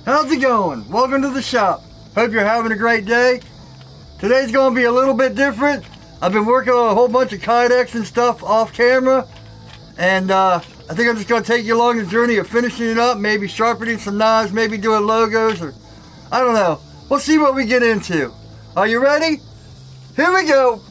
How's it going? Welcome to the shop. Hope you're having a great day. Today's going to be a little bit different. I've been working on a whole bunch of Kydex and stuff off camera, and I think I'm just going to take you along the journey of finishing it up, maybe sharpening some knives, maybe doing logos, or I don't know. We'll see what we get into. Are you ready? Here we go.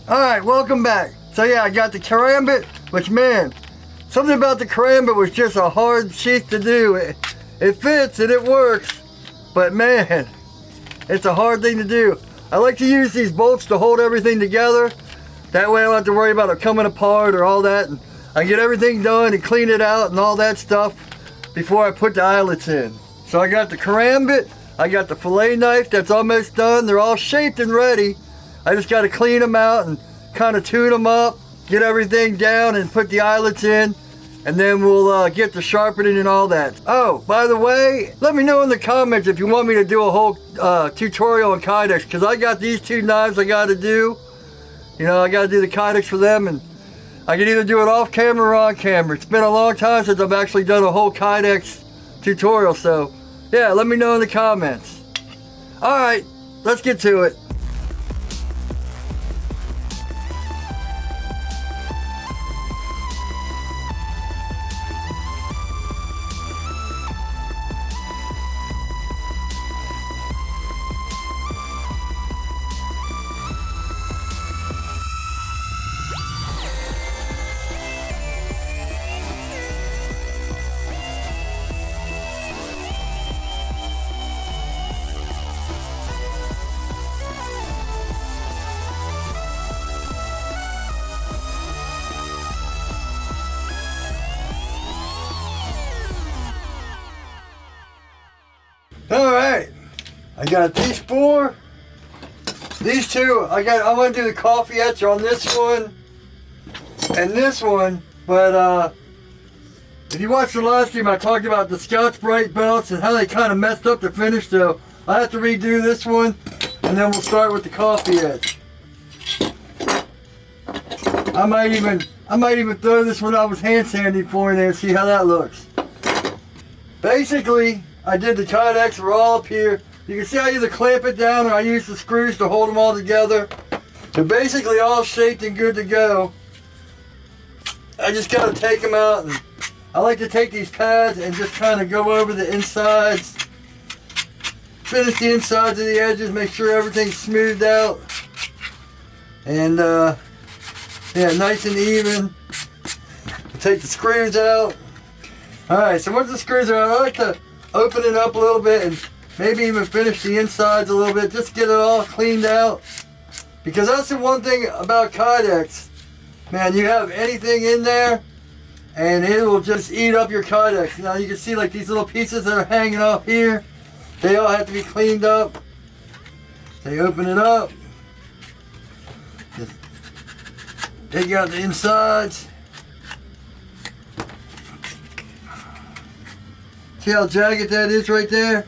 Alright, welcome back. So yeah, I got the karambit, which man, something about the karambit was just a hard sheath to do. It fits and it works, but man, it's a hard thing to do. I like to use these bolts to hold everything together. That way I don't have to worry about it coming apart or all that. And I get everything done and clean it out and all that stuff before I put the eyelets in. So I got the karambit, I got the fillet knife that's almost done. They're all shaped and ready. I just got to clean them out and kind of tune them up, get everything down and put the eyelets in, and then we'll get the sharpening and all that. Oh, by the way, let me know in the comments if you want me to do a whole tutorial on Kydex, because I got these two knives I got to do. You know, I got to do the Kydex for them, and I can either do it off camera or on camera. It's been a long time since I've actually done a whole Kydex tutorial, so yeah, let me know in the comments. Alright, let's get to it. Alright, I got these four. These two, I want to do the coffee etch on this one and this one, but if you watched the last stream, I talked about the Scotch Brite belts and how they kind of messed up the finish, so I have to redo this one, and then we'll start with the coffee etch. I might even throw this one I was hand sanding for in there and see how that looks. Basically, I did the Kydex, we're all up here. You can see I either clamp it down or I use the screws to hold them all together. They're basically all shaped and good to go. I just gotta take them out, and I like to take these pads and just kind of go over the insides. Finish the insides of the edges, make sure everything's smoothed out. And yeah, nice and even. Take the screws out. Alright, so once the screws are out, I like to open it up a little bit and maybe even finish the insides a little bit, just get it all cleaned out, because that's the one thing about Kydex, man, you have anything in there and it will just eat up your Kydex. Now you can see like these little pieces that are hanging off here, they all have to be cleaned up. So you open it up, just take out the insides. See how jagged that is right there?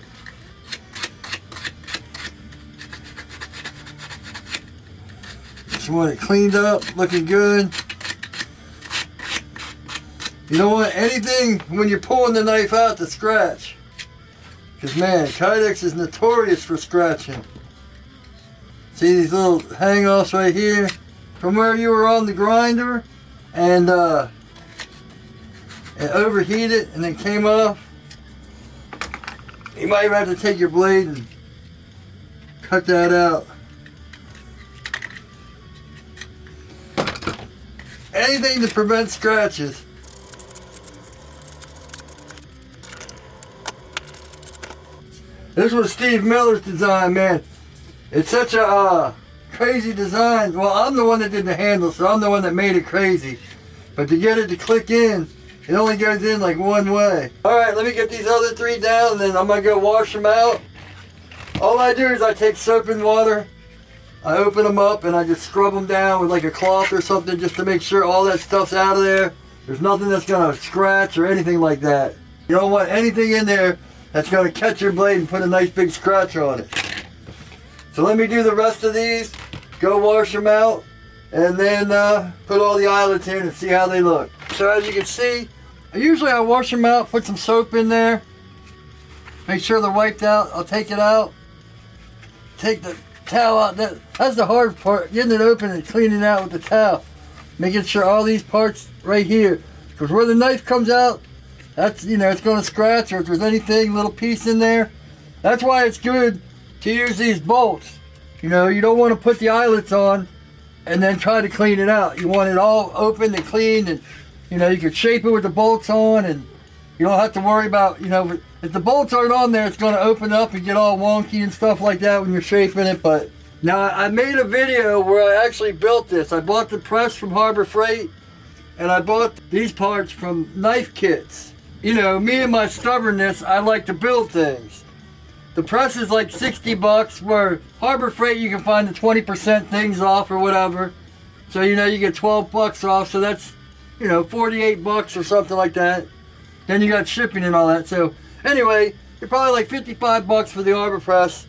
Just want it cleaned up, looking good. You don't want anything when you're pulling the knife out to scratch. Because man, Kydex is notorious for scratching. See these little hang-offs right here? From where you were on the grinder and it overheated and then came off. You might even have to take your blade and cut that out. Anything to prevent scratches. This was Steve Miller's design, man. It's such a crazy design. Well, I'm the one that did the handle, so I'm the one that made it crazy. But to get it to click in, it only goes in like one way. Alright, let me get these other three down, and then I'm going to go wash them out. All I do is I take soap and water, I open them up, and I just scrub them down with like a cloth or something just to make sure all that stuff's out of there. There's nothing that's going to scratch or anything like that. You don't want anything in there that's going to catch your blade and put a nice big scratch on it. So let me do the rest of these, go wash them out, and then put all the eyelets in and see how they look. So as you can see, usually I wash them out, put some soap in there, make sure they're wiped out. I'll take it out, take the towel out. That's the hard part, getting it open and cleaning it out with the towel. Making sure all these parts right here, because where the knife comes out, that's, you know, it's going to scratch, or if there's anything, little piece in there. That's why it's good to use these bolts. You know, you don't want to put the eyelets on and then try to clean it out. You want it all open and clean, and you know, you can shape it with the bolts on, and you don't have to worry about, you know, if the bolts aren't on there, it's going to open up and get all wonky and stuff like that when you're shaping it. But now I made a video where I actually built this. I bought the press from Harbor Freight, and I bought these parts from knife kits. You know, me and my stubbornness, I like to build things. The press is like 60 bucks, where Harbor Freight you can find the 20% things off or whatever. So, you know, you get 12 bucks off, so that's, you know, 48 bucks or something like that. Then you got shipping and all that. So anyway, you're probably like 55 bucks for the arbor press,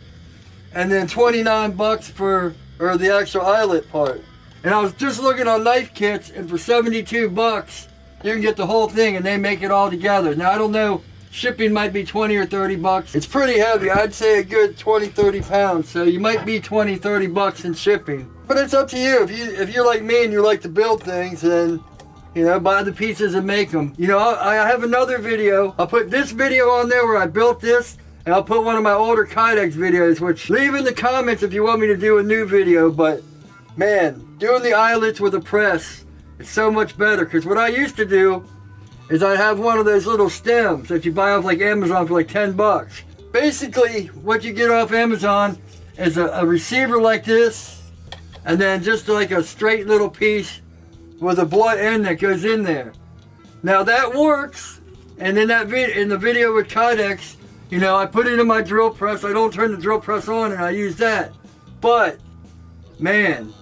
and then 29 bucks for the actual eyelet part. And I was just looking on knife kits, and for 72 bucks, you can get the whole thing, and they make it all together. Now, I don't know, shipping might be 20 or 30 bucks. It's pretty heavy. I'd say a good 20, 30 pounds. So you might be 20, 30 bucks in shipping. But it's up to you. If you're like me and you like to build things, then, you know, buy the pieces and make them. You know, I have another video. I'll put this video on there where I built this, and I'll put one of my older Kydex videos, which leave in the comments if you want me to do a new video. But man, doing the eyelets with a press, it's so much better. Because what I used to do is I have one of those little stems that you buy off like Amazon for like 10 bucks. Basically, what you get off Amazon is a receiver like this, and then just like a straight little piece with a blunt end that goes in there. Now that works, and in the video with Kydex, you know, I put it in my drill press. I don't turn the drill press on, and I use that. But man,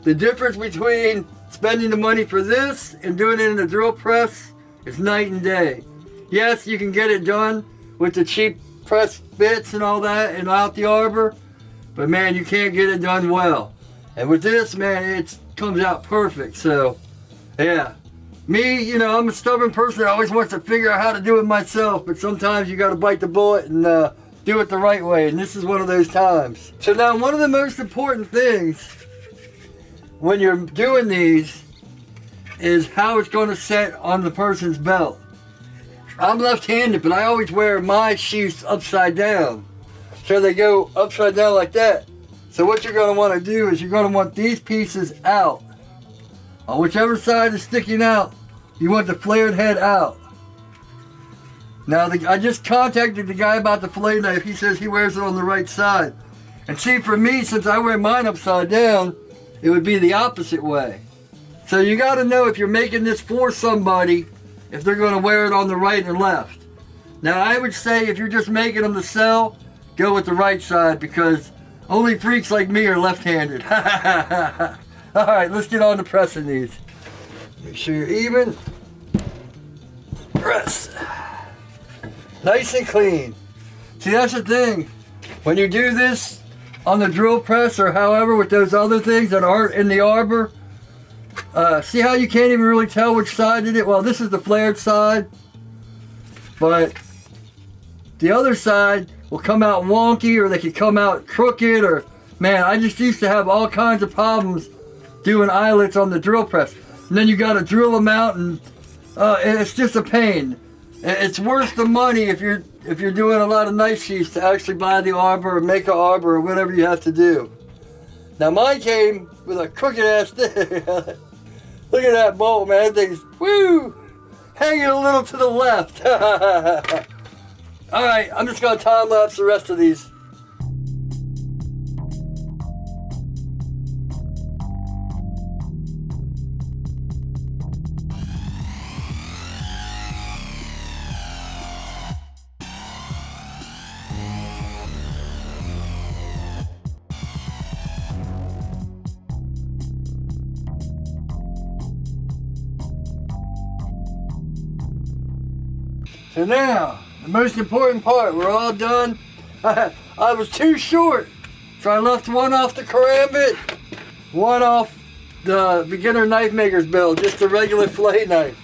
the difference between spending the money for this and doing it in the drill press is night and day. Yes, you can get it done with the cheap press bits and all that and out the arbor, but man, you can't get it done well. And with this, man, it comes out perfect. So yeah, me, you know, I'm a stubborn person that always wants to figure out how to do it myself, but sometimes you got to bite the bullet and do it the right way, and this is one of those times. So now, one of the most important things when you're doing these is how it's going to set on the person's belt. I'm left-handed, but I always wear my sheaths upside down. So they go upside down like that. So what you're going to want to do is you're going to want these pieces out. On whichever side is sticking out, you want the flared head out. Now, I just contacted the guy about the fillet knife. He says he wears it on the right side. And see, for me, since I wear mine upside down, it would be the opposite way. So you got to know if you're making this for somebody, if they're going to wear it on the right or left. Now, I would say if you're just making them to sell, go with the right side, because only freaks like me are left-handed. All right, let's get on to pressing these. Make sure you're even. Press. Nice and clean. See, that's the thing. When you do this on the drill press or however with those other things that aren't in the arbor, see how you can't even really tell which side it is? Well, this is the flared side, but the other side will come out wonky, or they could come out crooked, or man, I just used to have all kinds of problems doing eyelets on the drill press. And then you got to drill them out, and it's just a pain. It's worth the money if you're doing a lot of knife sheaths to actually buy the arbor or make an arbor or whatever you have to do. Now mine came with a crooked ass thing. Look at that bolt, man. That thing's, woo, hanging a little to the left. All right, I'm just gonna time lapse the rest of these. So now, the most important part, we're all done. I was too short So I left one off the karambit, one off the beginner knife maker's build, just a regular fillet knife.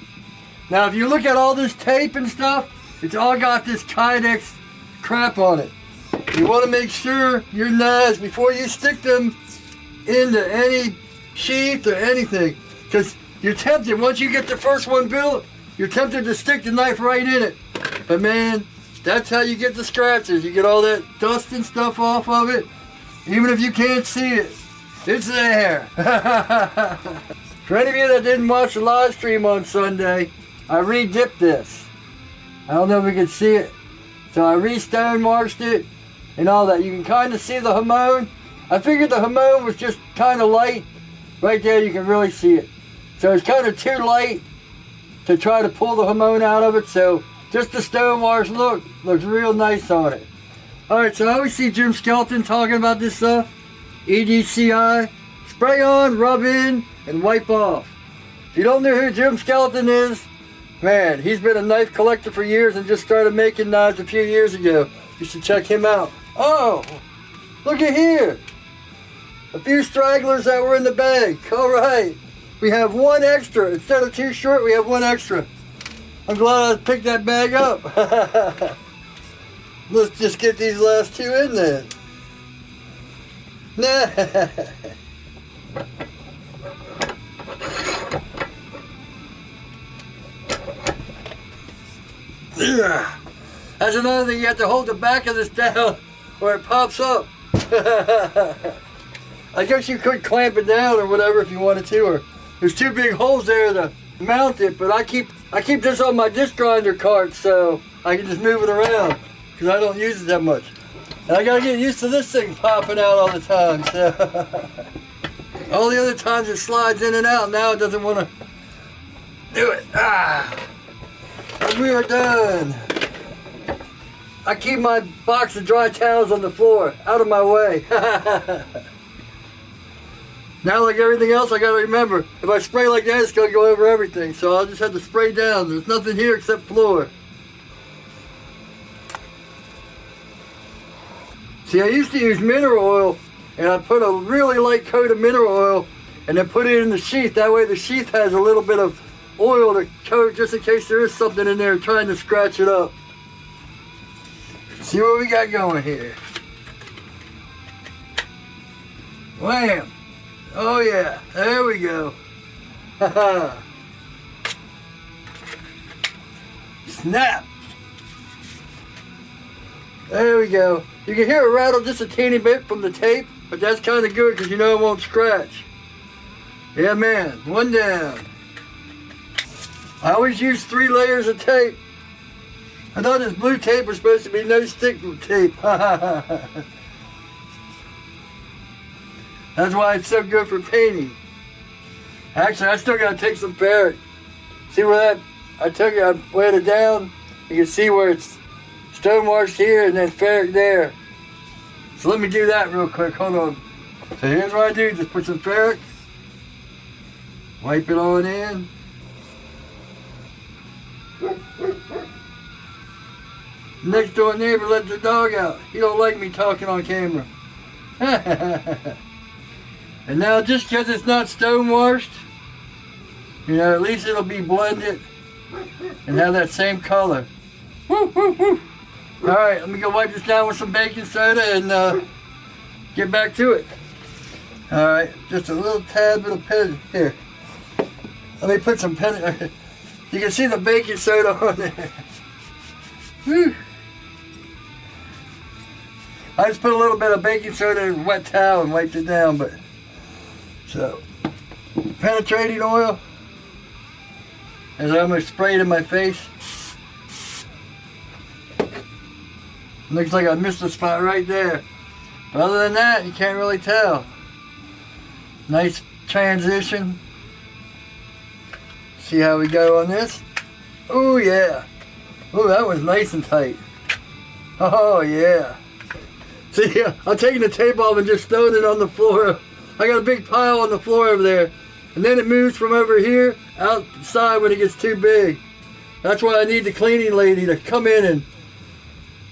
Now if you look at all this tape and stuff, it's all got this Kydex crap on it. You want to make sure your knives, before you stick them into any sheath or anything, because you're tempted, once you get the first one built, you're tempted to stick the knife right in it. But man, that's how you get the scratches. You get all that dust and stuff off of it. Even if you can't see it, it's there. For any of you that didn't watch the live stream on Sunday, I re-dipped this. I don't know if we can see it. So I re-stone marched it and all that. You can kind of see the hamon. I figured the hamon was just kind of light. Right there you can really see it. So it's kind of too light to try to pull the hamon out of it. So just the stone wash look looks real nice on it. Alright, so I always see Jim Skelton talking about this stuff. EDCI. Spray on, rub in, and wipe off. If you don't know who Jim Skelton is, man, he's been a knife collector for years and just started making knives a few years ago. You should check him out. Oh, look at here. A few stragglers that were in the bag. Alright, we have one extra. Instead of two short, we have one extra. I'm glad I picked that bag up. Let's just get these last two in there. That's another thing, you have to hold the back of this down or it pops up. I guess you could clamp it down or whatever if you wanted to, or there's two big holes there to mount it, but I keep this on my disc grinder cart so I can just move it around because I don't use it that much. And I gotta get used to this thing popping out all the time, so all the other times it slides in and out, now it doesn't want to do it. And we are done. I keep my box of dry towels on the floor, out of my way. Now, like everything else, I gotta remember, if I spray like that, it's gonna go over everything. So I'll just have to spray down. There's nothing here except floor. See, I used to use mineral oil, and I put a really light coat of mineral oil, and then put it in the sheath. That way the sheath has a little bit of oil to coat just in case there is something in there trying to scratch it up. See what we got going here. Wham! Oh yeah, there we go. Snap! There we go. You can hear it rattle just a teeny bit from the tape, but that's kind of good because you know it won't scratch. Yeah man, one down. I always use 3 layers of tape. I thought this blue tape was supposed to be no stick tape. That's why it's so good for painting. Actually, I still gotta take some ferric. See where that, I laid it down. You can see where it's stone washed here and then ferric there. So let me do that real quick, hold on. So here's what I do, just put some ferric, wipe it on in. Next door neighbor let the dog out. He don't like me talking on camera. And now just because it's not stone washed, you know, at least it'll be blended and have that same color. Woo, woo, woo. All right, let me go wipe this down with some baking soda and get back to it. All right, just a little tad bit of pen here. Let me put some pen. You can see the baking soda on there. Whew. I just put a little bit of baking soda in a wet towel and wiped it down, but so penetrating oil as I almost sprayed in my face. Looks like I missed a spot right there. But other than that, you can't really tell. Nice transition. See how we go on this? Oh yeah. Oh, that was nice and tight. Oh yeah. See, I'm taking the tape off and just throwing it on the floor. I got a big pile on the floor over there. And then it moves from over here outside when it gets too big. That's why I need the cleaning lady to come in and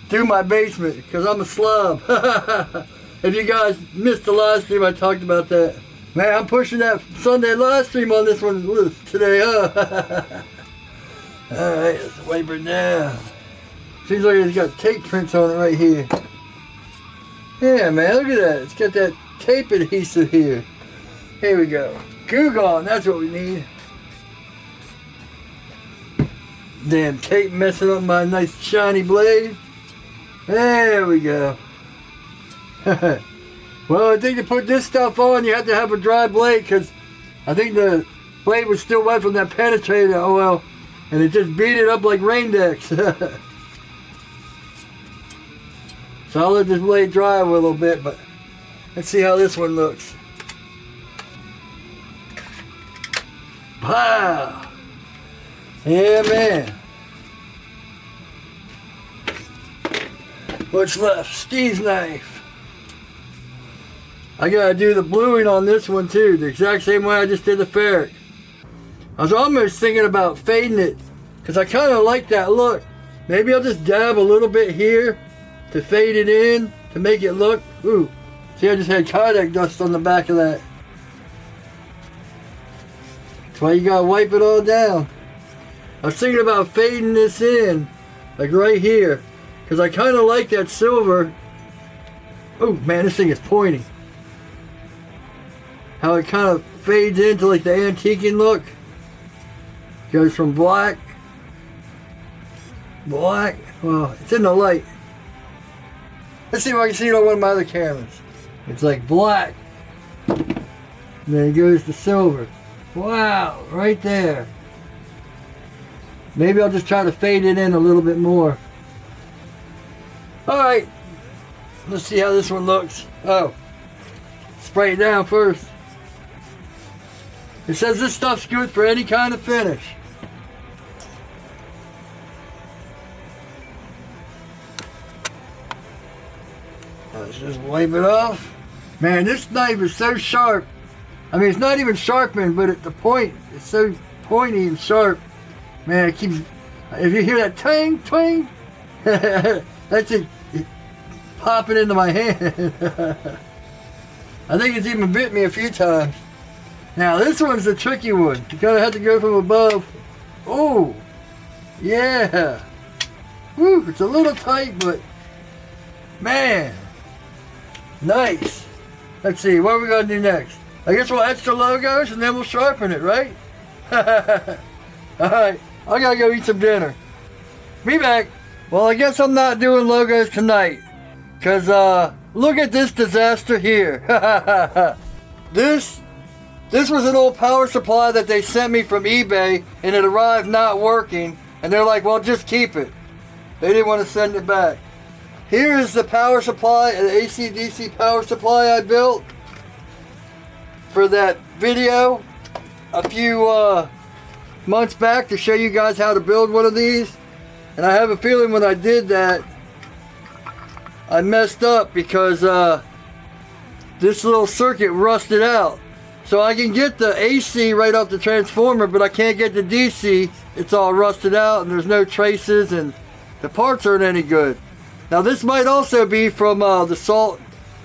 do my basement, because I'm a slob. If you guys missed the live stream, I talked about that. Man, I'm pushing that Sunday live stream on this one today, huh? Alright, let's wipe her down. Seems like it's got tape prints on it right here. Yeah, man, look at that. It's got that tape adhesive here. Here we go. Goo Gone, that's what we need. Damn tape messing up my nice shiny blade. There we go. Well, I think to put this stuff on, you have to have a dry blade because I think the blade was still wet from that penetrator oil, and it just beat it up like Raindex. So I'll let this blade dry a little bit, but let's see how this one looks. Wow. Yeah, man. What's left? Steve's knife. I gotta do the bluing on this one too, the exact same way I just did the ferric. I was almost thinking about fading it, because I kind of like that look. Maybe I'll just dab a little bit here to fade it in, to make it look, ooh. See, I just had Kydex dust on the back of that. That's why you gotta wipe it all down. I was thinking about fading this in, like right here, because I kind of like that silver. Oh man, this thing is pointy. How it kind of fades into like the antiquing look. Goes from black. Black. Well, it's in the light. Let's see if I can see it on one of my other cameras. It's like black. And then it goes to silver. Wow, right there. Maybe I'll just try to fade it in a little bit more. Alright. Let's see how this one looks. Oh. Spray it down first. It says this stuff's good for any kind of finish. Let's just wipe it off. Man, this knife is so sharp. I mean, it's not even sharpened, but at the point, it's so pointy and sharp. Man, it keeps, if you hear that twang, twang, that's it popping into my hand. I think it's even bit me a few times. Now this one's the tricky one. You gotta have to go from above. Oh, yeah. Woo, it's a little tight, but man, nice. Let's see, what are we gonna do next? I guess we'll etch the logos and then we'll sharpen it, right? Alright, I gotta go eat some dinner. Be back. Well, I guess I'm not doing logos tonight. Cause look at this disaster here. This was an old power supply that they sent me from eBay, and it arrived not working, and they're like, well, just keep it. They didn't want to send it back. Here is the power supply, an AC/DC power supply I built for that video a few months back to show you guys how to build one of these. And I have a feeling when I did that, I messed up because this little circuit rusted out. So I can get the AC right off the transformer, but I can't get the DC. It's all rusted out and there's no traces and the parts aren't any good. Now this might also be from the salt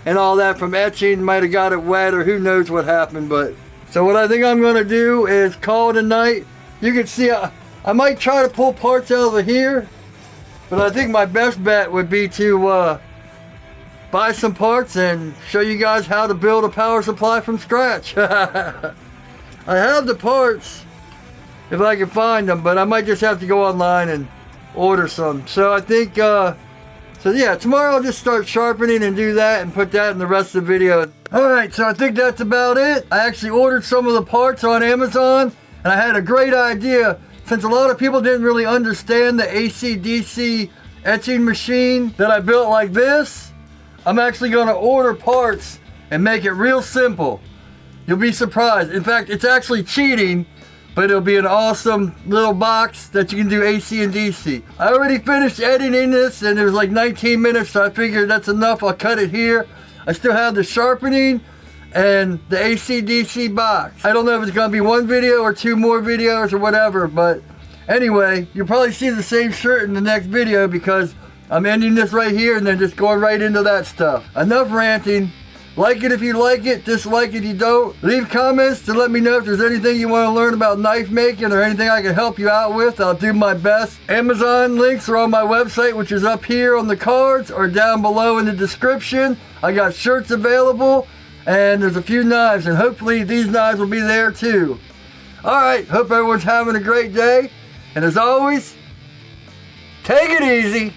and all that from etching. Might have got it wet or who knows what happened. But so what I think I'm going to do is call it a night. You can see I might try to pull parts out of here, but I think my best bet would be to buy some parts and show you guys how to build a power supply from scratch. I have the parts if I can find them, but I might just have to go online and order some. So I think, so yeah, tomorrow I'll just start sharpening and do that and put that in the rest of the video. Alright, so I think that's about it. I actually ordered some of the parts on Amazon, and I had a great idea. Since a lot of people didn't really understand the AC/DC etching machine that I built like this, I'm actually going to order parts and make it real simple. You'll be surprised. In fact, it's actually cheating, but it'll be an awesome little box that you can do AC and DC. I already finished editing this and it was like 19 minutes, so I figured that's enough. I'll cut it here. I still have the sharpening and the AC/DC box. I don't know if it's going to be one video or two more videos or whatever, but anyway, you'll probably see the same shirt in the next video because I'm ending this right here and then just going right into that stuff. Enough ranting. Like it if you like it, dislike if you don't. Leave comments to let me know if there's anything you want to learn about knife making or anything I can help you out with. I'll do my best. Amazon links are on my website, which is up here on the cards or down below in the description. I got shirts available and there's a few knives, and hopefully these knives will be there too. Alright, hope everyone's having a great day. And as always, take it easy.